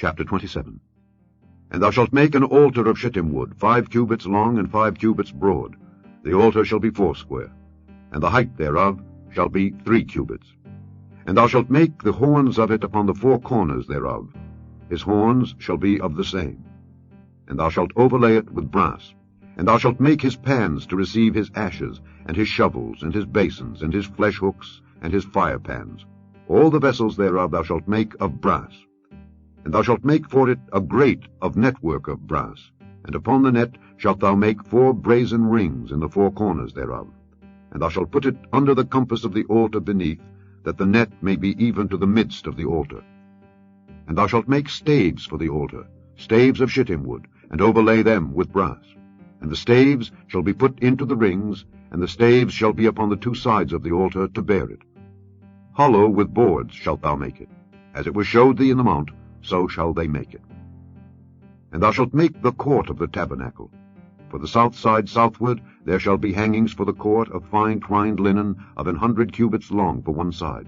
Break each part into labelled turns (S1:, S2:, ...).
S1: Chapter 27. And thou shalt make an altar of shittim wood, 5 cubits long and 5 cubits broad. The altar shall be foursquare, and the height thereof shall be 3 cubits. And thou shalt make the horns of it upon the 4 corners thereof. His horns shall be of the same. And thou shalt overlay it with brass. And thou shalt make his pans to receive his ashes, and his shovels, and his basins, and his flesh hooks, and his fire pans. All the vessels thereof thou shalt make of brass. And thou shalt make for it a grate of network of brass, and upon the net shalt thou make 4 brazen rings in the 4 corners thereof. And thou shalt put it under the compass of the altar beneath, that the net may be even to the midst of the altar. And thou shalt make staves for the altar, staves of shittim wood, and overlay them with brass. And the staves shall be put into the rings, and the staves shall be upon the 2 sides of the altar to bear it. Hollow with boards shalt thou make it, as it was showed thee in the mount, so shall they make it. And thou shalt make the court of the tabernacle. For the south side southward there shall be hangings for the court of fine twined linen of 100 cubits long for one side.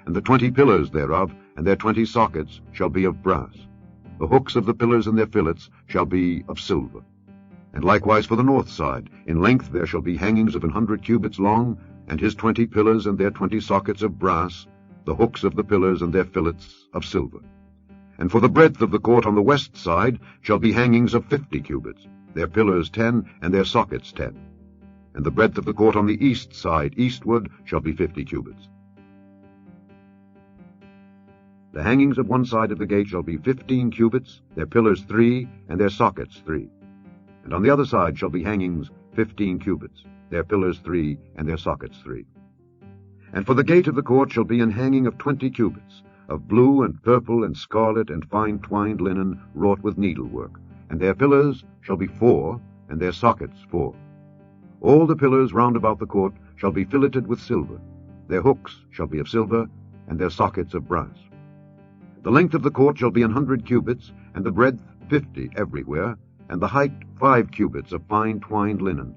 S1: And the 20 pillars thereof, and their 20 sockets, shall be of brass. The hooks of the pillars and their fillets shall be of silver. And likewise for the north side, in length there shall be hangings of 100 cubits long, and his 20 pillars and their 20 sockets of brass, the hooks of the pillars and their fillets of silver. And for the breadth of the court on the west side shall be hangings of 50 cubits, their pillars 10, and their sockets 10. And the breadth of the court on the east side eastward shall be 50 cubits. The hangings of one side of the gate shall be 15 cubits, their pillars 3, and their sockets 3. And on the other side shall be hangings 15 cubits, their pillars 3, and their sockets 3. And for the gate of the court shall be an hanging of 20 cubits, of blue and purple and scarlet and fine twined linen wrought with needlework, and their pillars shall be 4, and their sockets 4. All the pillars round about the court shall be filleted with silver. Their hooks shall be of silver, and their sockets of brass. The length of the court shall be 100 cubits, and the breadth 50 everywhere, and the height 5 cubits of fine twined linen,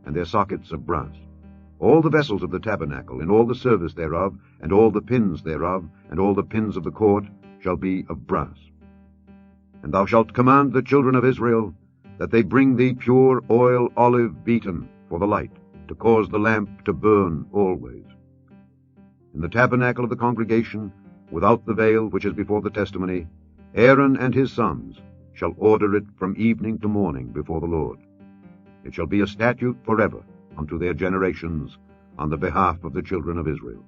S1: and their sockets of brass. All the vessels of the tabernacle, and all the service thereof, and all the pins thereof, and all the pins of the court, shall be of brass. And thou shalt command the children of Israel, that they bring thee pure oil olive beaten for the light, to cause the lamp to burn always. In the tabernacle of the congregation, without the veil which is before the testimony, Aaron and his sons shall order it from evening to morning before the Lord. It shall be a statute forever unto their generations on the behalf of the children of Israel.